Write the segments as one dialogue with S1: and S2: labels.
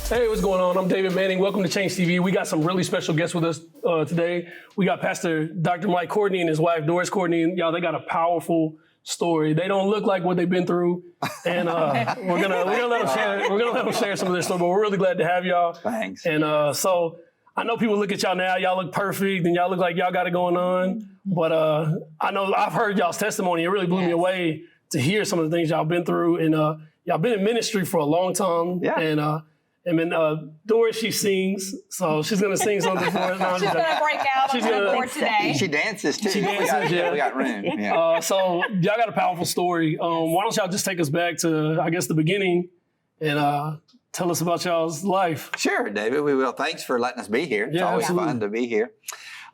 S1: Hey, what's going on? I'm David Manning. Welcome to ChangeTV. We got some really special guests with us today. We got Pastor Dr. Mike Courtney and his wife, Doris Courtney. And y'all, they got a powerful story. They don't look like what they've been through. And we're gonna let them share some of their story, but we're really glad to have y'all.
S2: Thanks.
S1: And so I know people look at y'all now, y'all look perfect and y'all look like y'all got it going on. But I know I've heard y'all's testimony. It really blew me away to hear some of the things y'all been through. And y'all been in ministry for a long time.
S2: Yeah.
S1: And then Doris, she sings, so she's going to sing something for us.
S3: She's going to break out on the board today.
S2: She dances too.
S1: She dances,
S2: We got room. Yeah.
S1: So y'all got a powerful story. Why don't y'all just take us back to, I guess, the beginning and tell us about y'all's life.
S2: Sure, David, we will. Thanks for letting us be here. It's always fun to be here.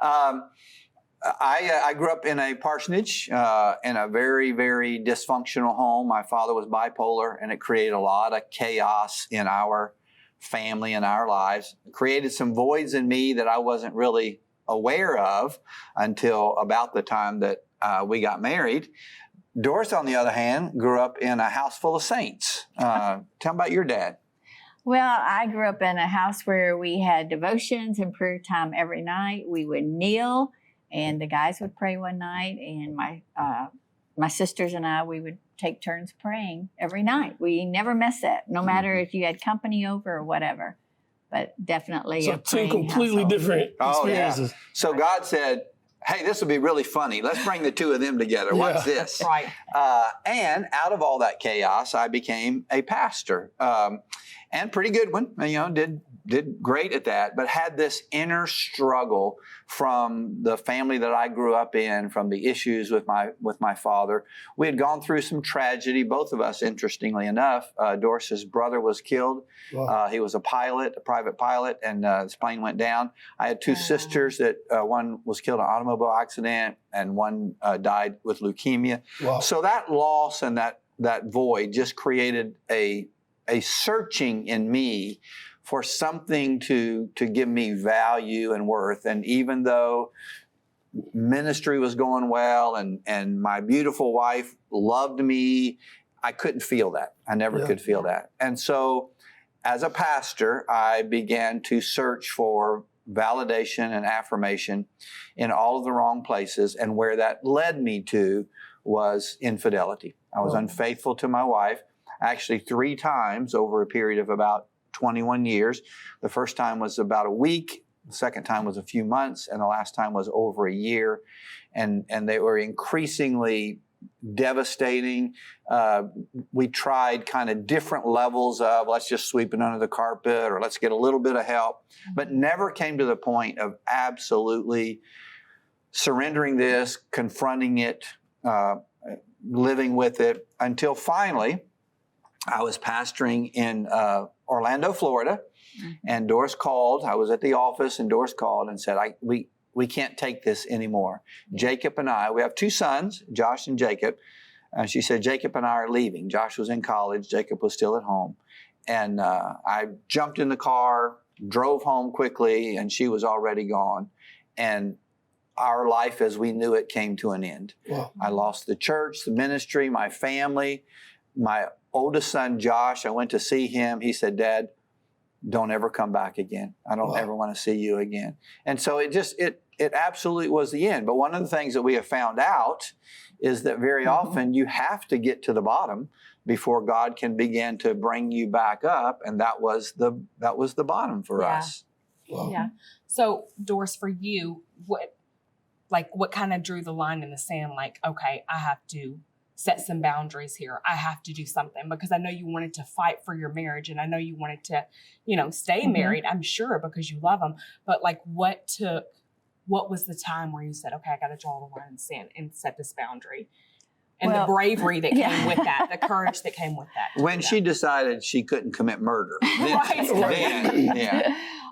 S2: I grew up in a parsonage in a very, very dysfunctional home. My father was bipolar, and it created a lot of chaos in our family and our lives. It created some voids in me that I wasn't really aware of until about the time that we got married. Doris, on the other hand, grew up in a house full of saints. Tell me about your dad.
S4: Well, I grew up in a house where we had devotions and prayer time every night. We would kneel, and the guys would pray one night, and my sisters and I, we would take turns praying every night. We never missed that, no matter if you had company over or whatever. But definitely
S1: so two completely different experiences.
S2: Yeah. So God said, hey, this will be really funny. Let's bring the two of them together. What's this?
S3: Right.
S2: And out of all that chaos, I became a pastor. And pretty good one, did great at that, but had this inner struggle from the family that I grew up in, from the issues with my father. We had gone through some tragedy, both of us, interestingly enough. Doris's brother was killed. Wow. He was a private pilot, and his plane went down. I had two sisters that one was killed in an automobile accident, and one died with leukemia. Wow. So that loss and that void just created a searching in me for something to give me value and worth. And even though ministry was going well and my beautiful wife loved me, I couldn't feel that. I never could feel that. And so as a pastor, I began to search for validation and affirmation in all of the wrong places. And where that led me to was infidelity. I was unfaithful to my wife, actually 3 times over a period of about 21 years. The first time was about a week. The second time was a few months. And the last time was over a year. And they were increasingly devastating. We tried kind of different levels of let's just sweep it under the carpet or let's get a little bit of help, but never came to the point of absolutely surrendering this, confronting it, living with it, until finally I was pastoring in Orlando, Florida, and Doris called. I was at the office, and Doris called and said, we can't take this anymore. Jacob and I, we have 2 sons, Josh and Jacob. And she said, Jacob and I are leaving. Josh was in college. Jacob was still at home. And I jumped in the car, drove home quickly, and she was already gone. And our life as we knew it came to an end. Wow. I lost the church, the ministry, my family. My oldest son, Josh, I went to see him. He said, Dad, don't ever come back again. I don't ever want to see you again. And so it absolutely was the end. But one of the things that we have found out is that very often you have to get to the bottom before God can begin to bring you back up. And that was the bottom for us.
S3: Wow. Yeah. So Doris, for you, what kind of drew the line in the sand? Like, okay, I have to set some boundaries here. I have to do something, because I know you wanted to fight for your marriage, and I know you wanted to, stay married, I'm sure, because you love him. But what was the time where you said, okay, I got to draw the line in the sand and set this boundary? And the bravery that came with that, the courage that came with that.
S2: When she decided she couldn't commit murder.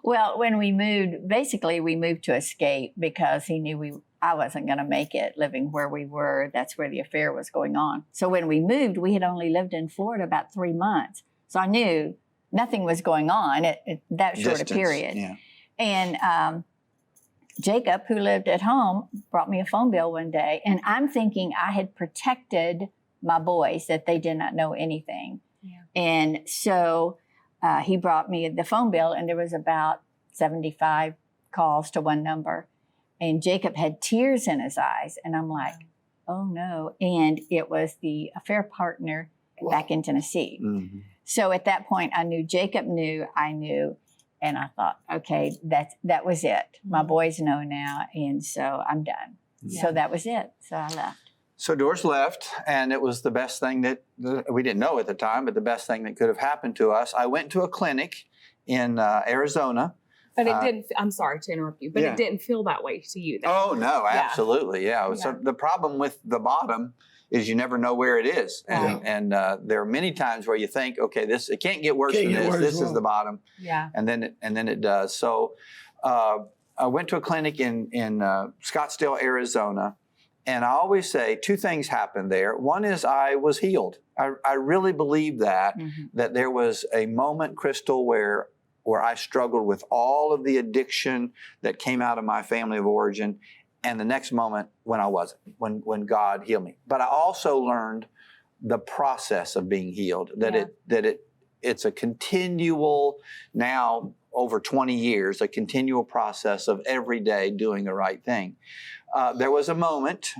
S4: Well, when we moved, basically we moved to escape because he knew I wasn't going to make it living where we were. That's where the affair was going on. So when we moved, we had only lived in Florida about 3 months. So I knew nothing was going on at that short a period. Yeah. And Jacob, who lived at home, brought me a phone bill one day. And I'm thinking I had protected my boys, that they did not know anything. Yeah. And so he brought me the phone bill, and there was about 75 calls to one number. And Jacob had tears in his eyes. And I'm like, oh no. And it was the affair partner back in Tennessee.
S2: Mm-hmm.
S4: So at that point, I knew Jacob knew, I knew. And I thought, okay, that was it. My boys know now. And so I'm done.
S3: Yeah.
S4: So that was it. So I left.
S2: So Doris left, and it was the best thing that we didn't know at the time, but the best thing that could have happened to us. I went to a clinic in Arizona.
S3: But it didn't, I'm sorry to interrupt you, but
S2: Yeah.
S3: it didn't feel that way to you. Then.
S2: Oh, no,
S3: Yeah.
S2: absolutely. Yeah. So the problem with the bottom is you never know where it is. And there are many times where you think, okay, it can't get worse than this. This is the bottom.
S3: Yeah.
S2: And then it does. So I went to a clinic in Scottsdale, Arizona. And I always say two things happened there. One is I was healed. I really believe that, that there was a moment, Crystal, where I struggled with all of the addiction that came out of my family of origin, and the next moment when I wasn't, when God healed me. But I also learned the process of being healed, it's a continual, now over 20 years, a continual process of every day doing the right thing. There was a moment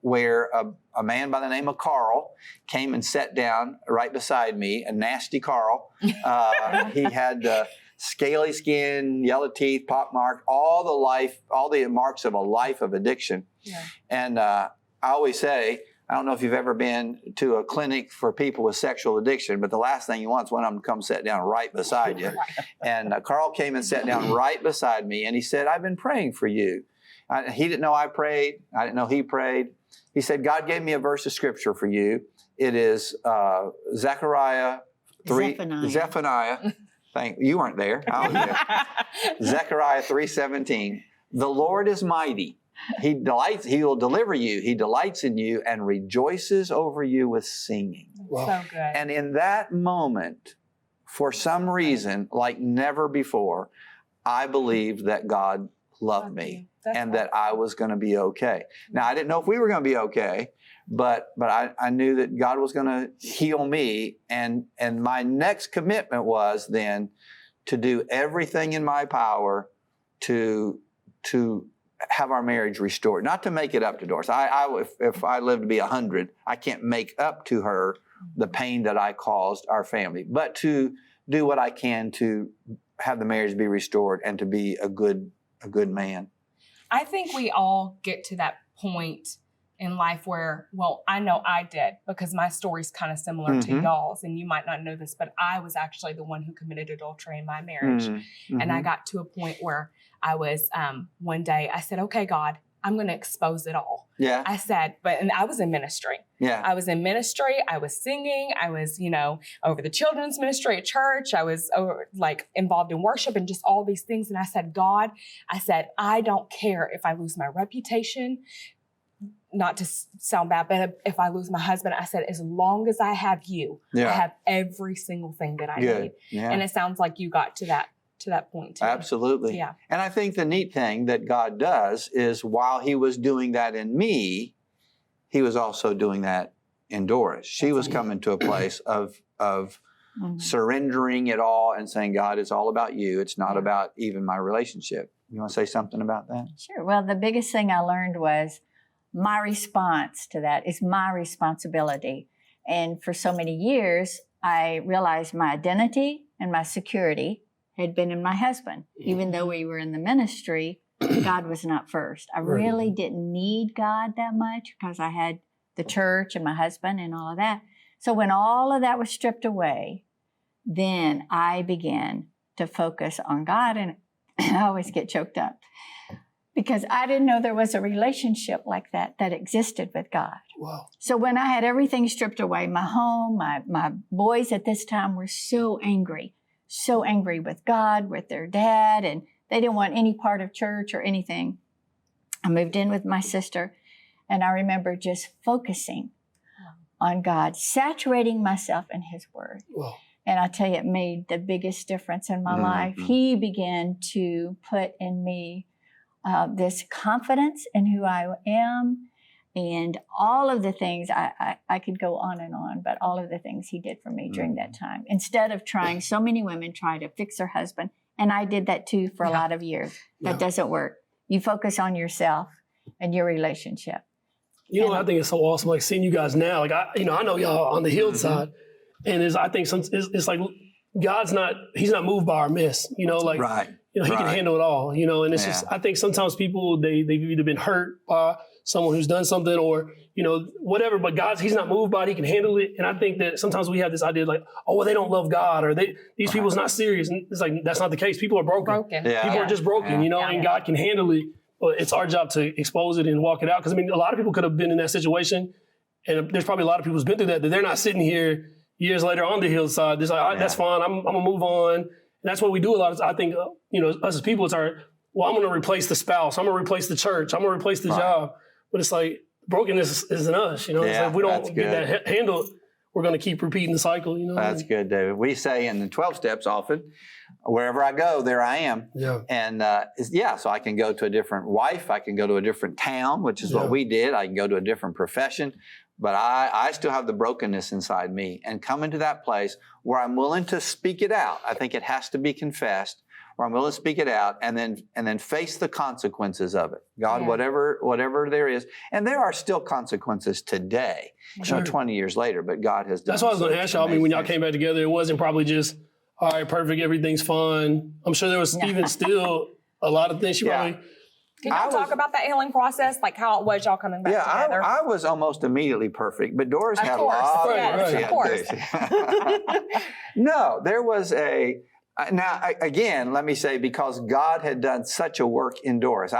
S2: where a man by the name of Carl came and sat down right beside me, a nasty Carl. He had scaly skin, yellow teeth, pockmarked, all the marks of a life of addiction.
S3: Yeah.
S2: And I always say, I don't know if you've ever been to a clinic for people with sexual addiction, but the last thing you want is one of them to come sit down right beside you. And Carl came and sat down right beside me, and he said, I've been praying for you. He didn't know I prayed. I didn't know he prayed. He said, God gave me a verse of scripture for you. It is Zephaniah. You weren't there. Zechariah 3:17. The Lord is mighty. He will deliver you. He delights in you and rejoices over you with singing.
S1: Wow.
S3: So good.
S2: And in that moment, for some reason, like never before, I believed that God loved me and that I was going to be okay. Now, I didn't know if we were going to be okay, but I knew that God was going to heal me. And my next commitment was then to do everything in my power to have our marriage restored, not to make it up to Doris. If I live to be 100, I can't make up to her the pain that I caused our family, but to do what I can to have the marriage be restored and to be a good man.
S3: I think we all get to that point in life where, well, I know I did, because my story's kind of similar to y'all's, and you might not know this, but I was actually the one who committed adultery in my marriage. And I got to a point where I was, one day I said, okay, God, I'm going to expose it all.
S2: Yeah.
S3: I said, and I was in ministry.
S2: Yeah.
S3: I was in ministry. I was singing. I was, over the children's ministry at church. I was involved in worship and just all these things. And I said, God, I don't care if I lose my reputation, not to sound bad, but if I lose my husband, I said, as long as I have you, I have every single thing that I need.
S2: Yeah.
S3: And it sounds like you got to that point too.
S2: Absolutely.
S3: Yeah.
S2: And I think the neat thing that God does is while he was doing that in me, he was also doing that in Doris. She was coming to a place of surrendering it all and saying, God, it's all about you. It's not about even my relationship. You want to say something about that?
S4: Sure. Well, the biggest thing I learned was my response to that is my responsibility. And for so many years, I realized my identity and my security had been in my husband. Even though we were in the ministry, God was not first. I really didn't need God that much because I had the church and my husband and all of that. So when all of that was stripped away, then I began to focus on God. And I always get choked up because I didn't know there was a relationship like that existed with God.
S1: Wow.
S4: So when I had everything stripped away, my home, my boys at this time were so angry with God, with their dad, and they didn't want any part of church or anything. I moved in with my sister, and I remember just focusing on God, saturating myself in His Word.
S1: Wow.
S4: And I tell you, it made the biggest difference in my life. He began to put in me this confidence in who I am And all of the things, I could go on, but all of the things he did for me during that time. Instead of trying, so many women try to fix their husband. And I did that too for a lot of years. That doesn't work. You focus on yourself and your relationship.
S1: You know, I think it's so awesome, like seeing you guys now. Like I know y'all on the healed side, and I think it's like he's not moved by our mess. You know, like he can handle it all. You know, and it's just I think sometimes people they've either been hurt by someone who's done something or whatever, but he's not moved by it. He can handle it. And I think that sometimes we have this idea like, oh, well, they don't love God or these people's not serious. And it's like that's not the case. People are broken.
S2: Yeah.
S1: People are just broken. And God can handle it. But it's our job to expose it and walk it out. Because, I mean, a lot of people could have been in that situation. And there's probably a lot of people who's been through that they're not sitting here years later on the hillside. It's like, that's fine. I'm going to move on. And that's what we do a lot. I think, us as people, I'm going to replace the spouse. I'm going to replace the church. I'm going to replace the job. But it's like, brokenness isn't us. It's like if we don't get that handled, we're going to keep repeating the cycle.
S2: That's good, David. We say in the 12 steps often, wherever I go, there I am.
S1: Yeah.
S2: And so I can go to a different wife. I can go to a different town, which is what we did. I can go to a different profession. But I still have the brokenness inside me and come into that place where I'm willing to speak it out. I think it has to be confessed, where I'm willing to speak it out and then face the consequences of it. God, whatever there is. And there are still consequences today, 20 years later, but God has done.
S1: That's what I was going to ask y'all. I mean, when y'all came back together, it wasn't probably just, all right, perfect, everything's fine. I'm sure there was even still a lot of things she probably...
S3: Can y'all talk about that healing process, like how it was y'all coming back together?
S2: I was almost immediately perfect, but Doris had a lot
S3: of course.
S2: No, there was now, again, let me say, because God had done such a work in Doris,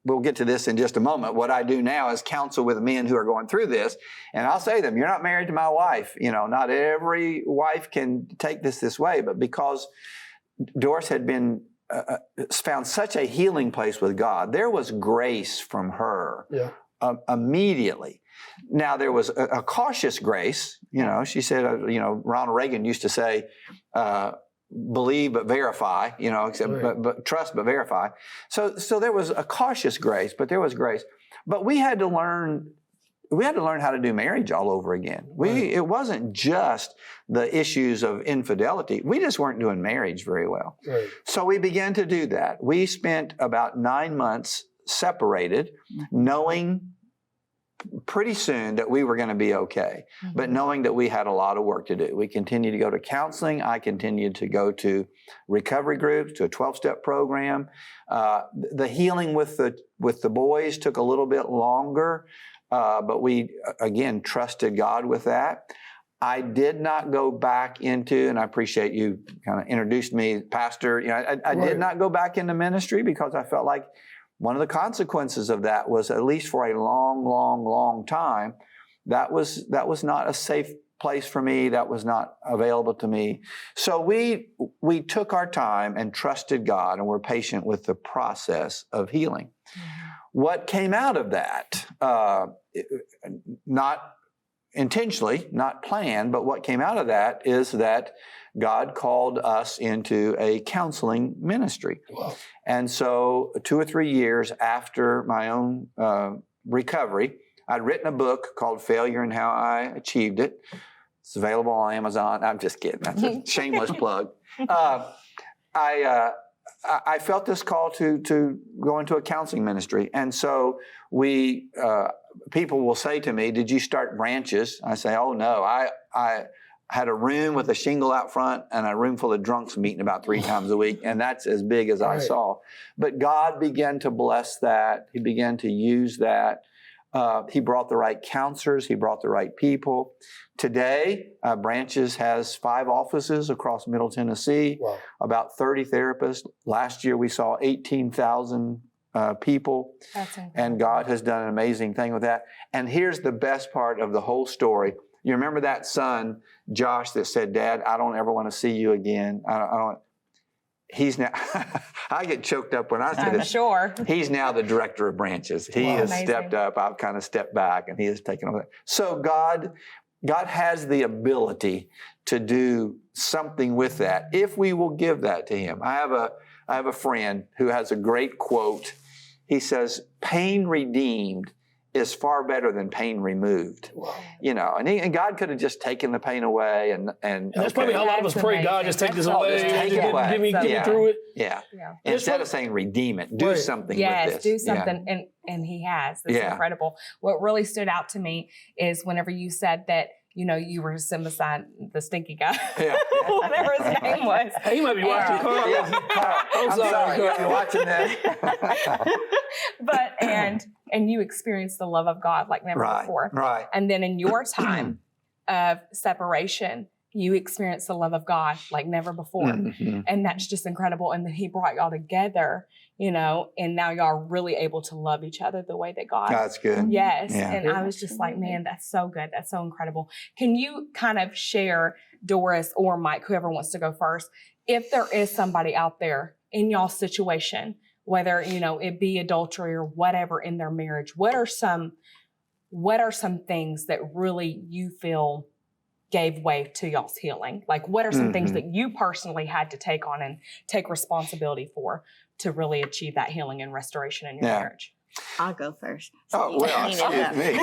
S2: we'll get to this in just a moment. What I do now is counsel with men who are going through this, and I'll say to them, you're not married to my wife. Not every wife can take this way, but because Doris had been found such a healing place with God, there was grace from her immediately. Now, there was a cautious grace. She said, Ronald Reagan used to say, believe but verify, but trust but verify. So there was a cautious grace, but there was grace. But we had to learn how to do marriage all over again. It wasn't just the issues of infidelity. We just weren't doing marriage very well. Right. So we began to do that. We spent about 9 months separated, knowing pretty soon that we were going to be okay, but knowing that we had a lot of work to do. We continued to go to counseling. I continued to go to recovery groups, to a 12-step program. The healing with the boys took a little bit longer, but we, again, trusted God with that. I did not go back into, and I appreciate you kind of introduced me, Pastor. I did not go back into ministry because I felt like one of the consequences of that was, at least for a long, long, long time, that was not a safe place for me. That was not available to me. So we took our time and trusted God, and were patient with the process of healing. What came out of that, not intentionally, not planned, but what came out of that is that God called us into a counseling ministry. Wow. And so 2 or 3 years after my own recovery, I'd written a book called Failure and How I Achieved It. It's available on Amazon. I'm just kidding. That's a shameless plug. I felt this call to go into a counseling ministry. And so people will say to me, did you start branches? I say, oh no, I had a room with a shingle out front and a room full of drunks meeting about 3 times a week. And that's as big as I saw. But God began to bless that. He began to use that. He brought the right counselors. He brought the right people. Today, Branches has 5 offices across Middle Tennessee, about 30 therapists. Last year, we saw 18,000 people. And God has done an amazing thing with that. And here's the best part of the whole story. You remember that son, Josh, that said, Dad, I don't ever want to see you again. I don't. He's now, I get choked up when I say this.
S3: Sure.
S2: He's now the director of Branches. He has stepped up. I've kind of stepped back, and he has taken over. So God has the ability to do something with that if we will give that to Him. I have a friend who has a great quote. He says, pain redeemed is far better than pain removed.
S1: Wow.
S2: You know, and God could have just taken the pain away and
S1: That's probably how a lot of us
S3: That's
S1: pray. God,
S3: amazing.
S1: just take this
S3: That's
S1: away.
S2: just take
S1: Just
S2: it away.
S1: Give me
S2: Yeah.
S1: through it.
S2: Yeah.
S3: Yeah.
S2: Instead of saying redeem it, do
S1: Right.
S2: something
S3: Yes,
S2: with this.
S3: do something. And he has. It's
S2: Yeah.
S3: incredible. What really stood out to me is whenever you said that, you know, you were sitting beside the stinky guy,
S2: Yeah.
S3: whatever his name was.
S1: Hey, you might be watching
S3: Yeah.
S1: Carl.
S2: Yeah.
S1: I'm
S2: I'm
S1: sorry.
S2: sorry. You're watching that.
S3: But and you experienced the love of God like never
S2: Right.
S3: before.
S2: Right.
S3: And then in your time of separation, you experienced the love of God like never before.
S2: Mhm.
S3: And that's just incredible. And then he brought y'all together, you know, and now y'all are really able to love each other the way that God.
S2: That's good.
S3: Yes.
S2: Yeah.
S3: And I was just like, man, that's so good. That's so incredible. Can you kind of share, Doris or Mike, whoever wants to go first, if there is somebody out there in y'all's situation, whether, you know, it be adultery or whatever in their marriage, what are some things that really you feel gave way to y'all's healing? Like, what are some things that you personally had to take on and take responsibility for to really achieve that healing and restoration in your
S2: Yeah.
S3: marriage?
S4: I'll go first.
S2: Oh, well, excuse me.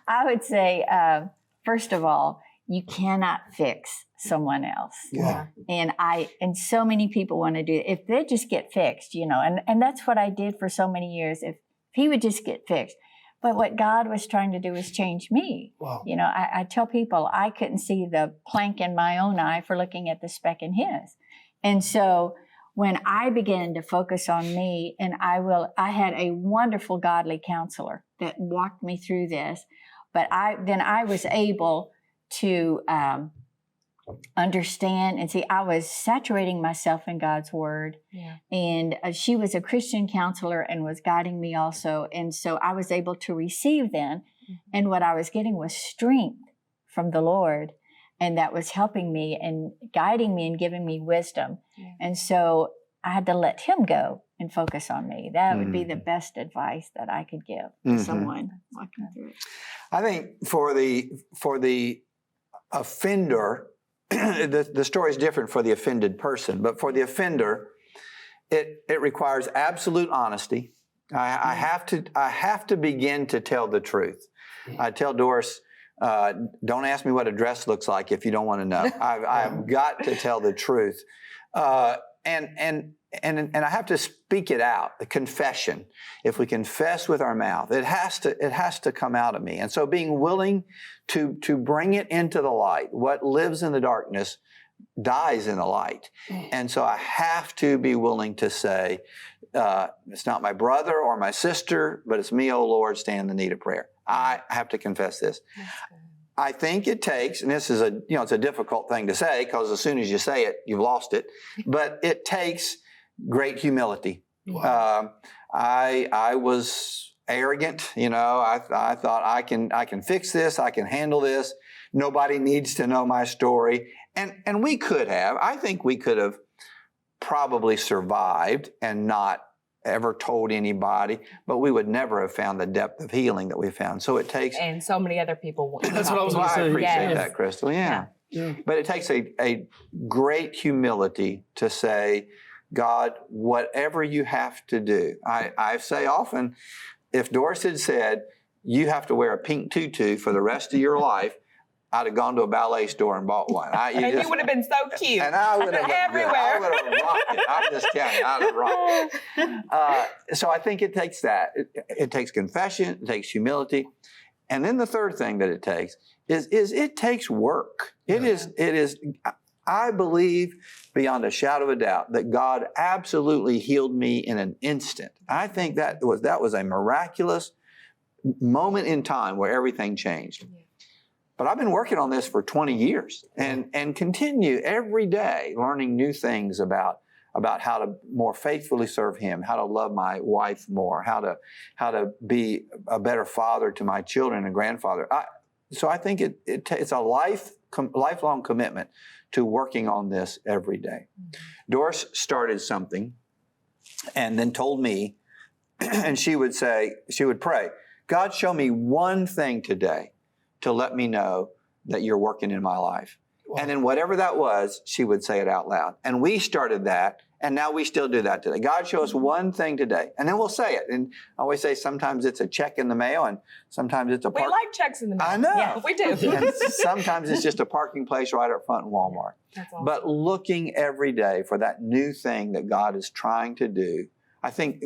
S4: I would say, first of all, you cannot fix someone else.
S2: Yeah.
S4: And so many people want to do it. If they just get fixed, you know, and that's what I did for so many years. If he would just get fixed. But what God was trying to do was change me.
S1: Wow.
S4: You know, I tell people I couldn't see the plank in my own eye for looking at the speck in his. And so when I began to focus on me, and I had a wonderful godly counselor that walked me through this, but I was able to understand and see. I was saturating myself in God's word.
S3: Yeah.
S4: And she was a Christian counselor and was guiding me also. And so I was able to receive then. And what I was getting was strength from the Lord. And that was helping me and guiding me and giving me wisdom.
S3: Yeah.
S4: And so I had to let him go and focus on me. That would be the best advice that I could give to someone walking through it.
S2: I think for the offender, the story is different for the offended person, but for the offender, it requires absolute honesty. I have to begin to tell the truth. I tell Doris, don't ask me what a dress looks like if you don't want to know. I've got to tell the truth, and I have to speak it out. The confession. If we confess with our mouth, it has to come out of me. And so, being willing to bring it into the light. What lives in the darkness dies in the light. And so, I have to be willing to say, it's not my brother or my sister, but it's me, oh Lord, stand in the need of prayer. I have to confess this. I think it takes, and this is it's a difficult thing to say because as soon as you say it, you've lost it. But it takes great humility.
S1: Wow.
S2: I was arrogant, you know. I thought I can fix this. I can handle this. Nobody needs to know my story. And we could have. I think we could have probably survived and not ever told anybody, but we would never have found the depth of healing that we found. So it takes.
S3: And so many other people want to
S1: That's
S3: talk
S1: what I was
S3: to
S1: gonna
S3: you.
S1: say.
S2: I appreciate
S3: Yes.
S2: that, Crystal. Yeah.
S1: Yeah.
S2: But it takes a great humility to say, God, whatever you have to do. I say often, if Doris had said, you have to wear a pink tutu for the rest of your life, I'd have gone to a ballet store and bought one.
S3: You would have been so cute.
S2: And I would have
S3: everywhere.
S2: I would have rocked it. I'm just telling you, I'd have rocked it. So I think it takes that. It takes confession. It takes humility. And then the third thing that it takes is it takes work. It is. I believe beyond a shadow of a doubt that God absolutely healed me in an instant. I think that was a miraculous moment in time where everything changed.
S3: Yeah.
S2: But I've been working on this for 20 years and continue every day learning new things about how to more faithfully serve Him, how to love my wife more, how to be a better father to my children and grandfather. So I think it's a lifelong commitment to working on this every day. Mm-hmm. Doris started something and then told me, and she would pray, God, show me one thing today to let me know that you're working in my life. And then whatever that was, she would say it out loud. And we started that, and now we still do that today. God, show us one thing today, and then we'll say it. And I always say sometimes it's a check in the mail, and sometimes it's a
S3: We like checks in the mail.
S2: I know.
S3: Yeah, we do.
S2: And sometimes it's just a parking place right up front in Walmart.
S3: That's awesome.
S2: But looking every day for that new thing that God is trying to do, I think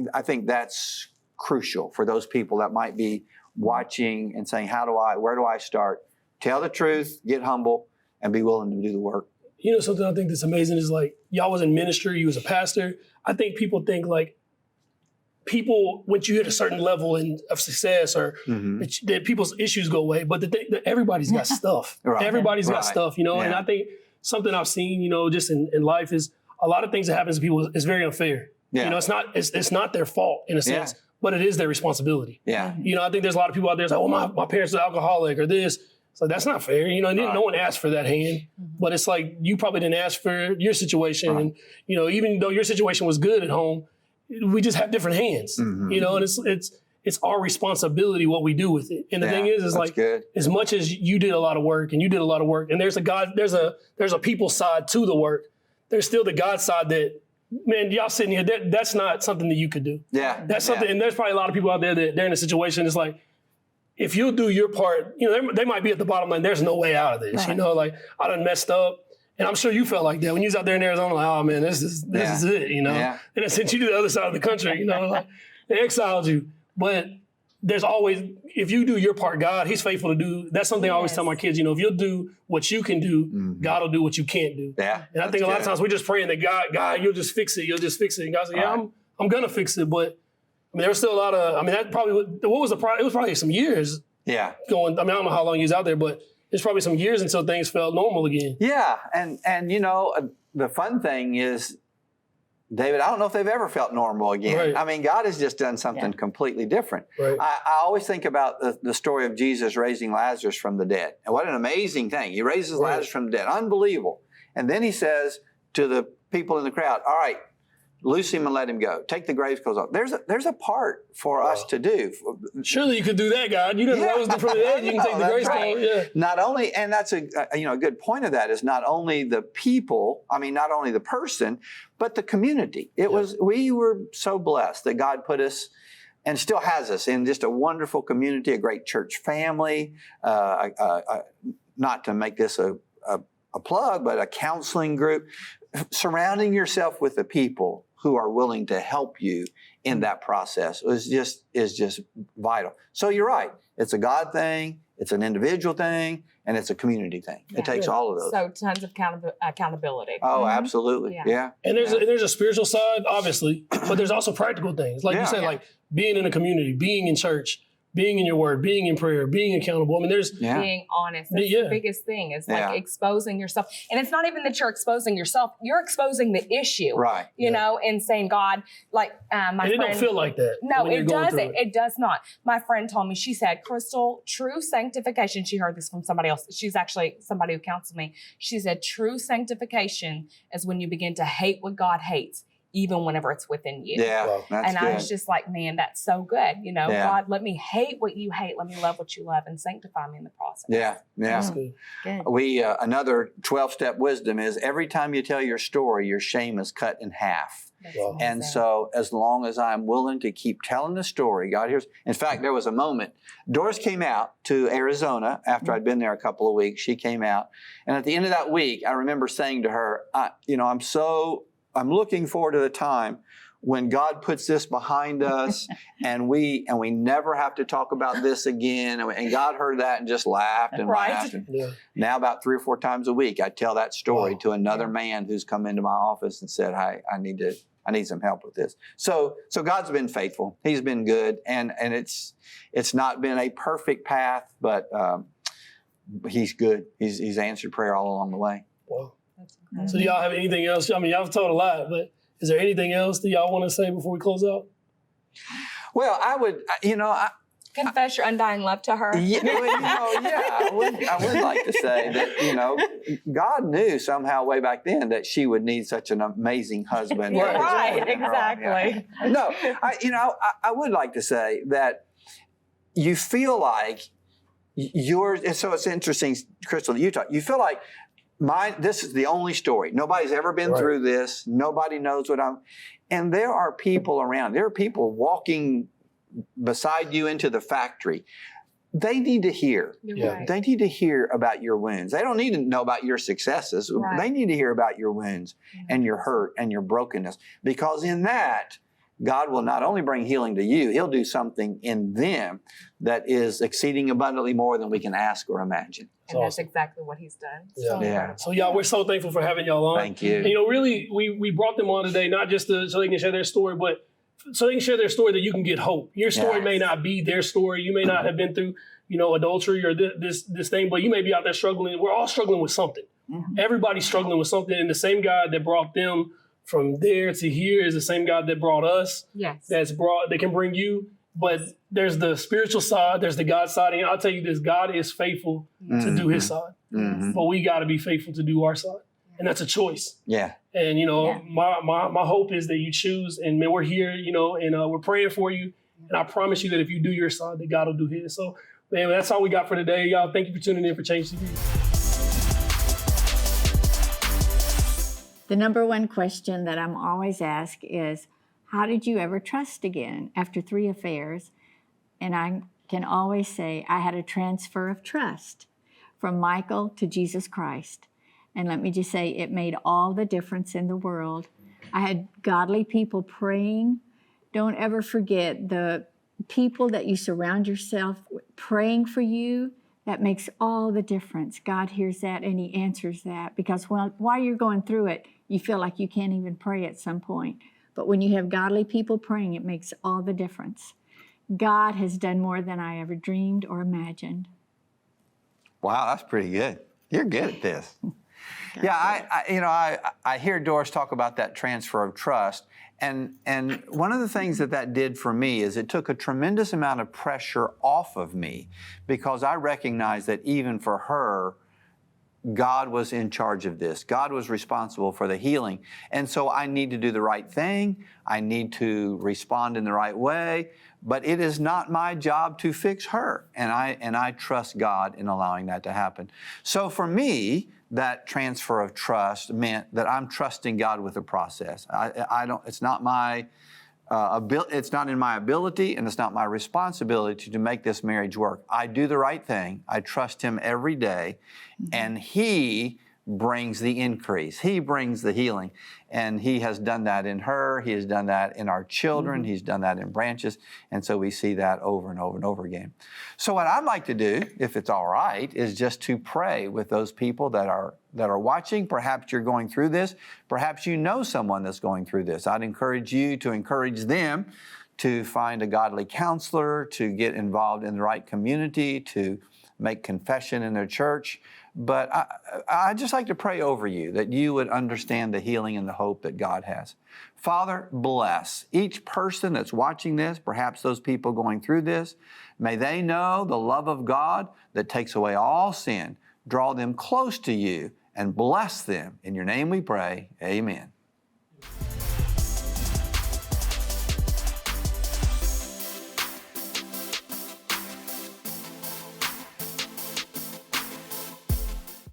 S2: that's crucial for those people that might be watching and saying, where do I start? Tell the truth, get humble, and be willing to do the work.
S1: You know, something I think that's amazing is like, y'all was in ministry, you was a pastor. I think people think like, once you hit a certain level of success or that people's issues go away, but everybody's got stuff.
S2: Right.
S1: Everybody's got stuff, you know, and I think something I've seen, you know, just in life is a lot of things that happens to people is very unfair.
S2: Yeah.
S1: You know, it's not their fault in a sense, but it is their responsibility.
S2: Yeah.
S1: You know, I think there's a lot of people out there that say, oh, my parents are alcoholic or this. So that's not fair. You know, no one asked for that hand, but it's like you probably didn't ask for your situation. And, you know, even though your situation was good at home, we just have different hands, you know, and it's our responsibility what we do with it. And the thing is like, as much as you did a lot of work and there's a people side to the work, there's still the God side that, man, y'all sitting here, that's not something that you could do.
S2: Yeah.
S1: That's something, and there's probably a lot of people out there that they're in a situation, it's like, if you'll do your part, you know, they might be at the bottom line, there's no way out of this, you know, like, I done messed up. And I'm sure you felt like that when you was out there in Arizona, like, oh man, this is it, you know?
S2: Yeah.
S1: And then sent you to the other side of the country, you know, like, they exiled you. But there's always, if you do your part, God, He's faithful to do. That's something I always tell my kids, you know, if you'll do what you can do, God will do what you can't do.
S2: Yeah.
S1: And I think a lot of times we're just praying that God, you'll just fix it. You'll just fix it. And God said, I'm going to fix it. But I mean, there's still a lot of, I mean, that probably, what was the problem? It was probably some years going, I mean, I don't know how long he was out there, but it's probably some years until things felt normal again.
S2: Yeah. And you know, the fun thing is, David, I don't know if they've ever felt normal again.
S1: Right.
S2: I mean, God has just done something completely different.
S1: Right.
S2: I always think about the story of Jesus raising Lazarus from the dead. And what an amazing thing. He raises Lazarus from the dead. Unbelievable. And then he says to the people in the crowd, all right, loose him and let him go. Take the grave clothes off. There's a part for us to do.
S1: Surely you could do that, God. You didn't rose from the dead. You can take the grave clothes. Yeah.
S2: Not only, and that's a good point of that is not only the people, I mean, not only the person, but the community. We were so blessed that God put us and still has us in just a wonderful community, a great church family, not to make this a plug, but a counseling group. Surrounding yourself with the people who are willing to help you in that process is just vital. So you're right. It's a God thing, it's an individual thing, and it's a community thing. It takes all of those.
S3: So tons of accountability.
S2: Oh, absolutely. Yeah.
S1: And there's a spiritual side, obviously, but there's also practical things. Like you said, like being in a community, being in church, being in your word, being in prayer, being accountable. I mean, there's
S3: being honest. That's the biggest thing is like exposing yourself. And it's not even that you're exposing yourself. You're exposing the issue.
S2: Right.
S3: You know, and saying, God, like my friend.
S1: It don't feel like that.
S3: No, it doesn't. It does not. My friend told me, she said, Crystal, true sanctification. She heard this from somebody else. She's actually somebody who counseled me. She said, true sanctification is when you begin to hate what God hates, even whenever it's within you.
S2: Yeah, that's
S3: and
S2: good.
S3: I was just like, man, that's so good. You know, God, let me hate what you hate. Let me love what you love and sanctify me in the process.
S2: Yeah.
S1: That's good.
S2: We another 12-step wisdom is every time you tell your story, your shame is cut in half.
S1: Wow.
S2: And so as long as I'm willing to keep telling the story, God hears. In fact, there was a moment, Doris came out to Arizona after I'd been there a couple of weeks. She came out. And at the end of that week, I remember saying to her, I'm looking forward to the time when God puts this behind us and we never have to talk about this again. And God heard that and just laughed and laughed. And now about 3 or 4 times a week, I tell that story to another man who's come into my office and said, hey, I need some help with this. So God's been faithful. He's been good. And it's not been a perfect path, but He's good. He's answered prayer all along the way.
S1: Wow. So do y'all have anything else? I mean, y'all have told a lot, but is there anything else that y'all want to say before we close out?
S2: Well, I would,
S3: confess your undying love to her.
S2: I would like to say that, God knew somehow way back then that she would need such an amazing husband.
S3: Right, exactly.
S2: No, I would like to say that you feel like so it's interesting, Crystal, that you feel like This is the only story. Nobody's ever been through this. Nobody knows and there are people around. There are people walking beside you into the factory. They need to hear.
S3: Right.
S2: They need to hear about your wounds. They don't need to know about your successes.
S3: Right.
S2: They need to hear about your wounds and your hurt and your brokenness. Because in that, God will not only bring healing to you, He'll do something in them that is exceeding abundantly more than we can ask or imagine.
S3: And that's exactly what He's done.
S2: Yeah.
S1: So y'all, we're so thankful for having y'all on.
S2: Thank you.
S1: And, really, we brought them on today, not just so they can share their story, but so they can share their story that you can get hope. Your story may not be their story. You may not have been through, adultery or this thing, but you may be out there struggling. We're all struggling with something.
S4: Mm-hmm.
S1: Everybody's struggling with something. And the same God that brought them from there to here is the same God that brought us.
S3: Yes.
S1: That can bring you. But there's the spiritual side, there's the God side. And I'll tell you this, God is faithful to do His side.
S2: Mm-hmm.
S1: But we got to be faithful to do our side. And that's a choice.
S2: Yeah.
S1: And, my hope is that you choose. And, man, we're here, and we're praying for you. And I promise you that if you do your side, that God will do His. So, man, that's all we got for today. Y'all, thank you for tuning in for ChangeTV.
S4: The number one question that I'm always asked is, how did you ever trust again after 3 affairs? And I can always say I had a transfer of trust from Michael to Jesus Christ. And let me just say, it made all the difference in the world. I had godly people praying. Don't ever forget the people that you surround yourself with praying for you. That makes all the difference. God hears that and He answers that, because while you're going through it, you feel like you can't even pray at some point. But when you have godly people praying, it makes all the difference. God has done more than I ever dreamed or imagined.
S2: Wow, that's pretty good. You're good at this. I hear Doris talk about that transfer of trust. And one of the things that did for me is it took a tremendous amount of pressure off of me, because I recognized that even for her, God was in charge of this. God was responsible for the healing. And so I need to do the right thing. I need to respond in the right way. But it is not my job to fix her. And I trust God in allowing that to happen. So for me, that transfer of trust meant that I'm trusting God with the process. It's not my it's not in my ability, and it's not my responsibility to make this marriage work. I do the right thing. I trust Him every day, and He brings the increase. He brings the healing. And He has done that in her. He has done that in our children. He's done that in branches. And so we see that over and over and over again. So what I'd like to do, if it's all right, is just to pray with those people that are watching. Perhaps you're going through this. Perhaps you know someone that's going through this. I'd encourage you to encourage them to find a godly counselor, to get involved in the right community, to make confession in their church. But I'd just like to pray over you that you would understand the healing and the hope that God has. Father, bless each person that's watching this, perhaps those people going through this. May they know the love of God that takes away all sin. Draw them close to you and bless them. In your name we pray, amen.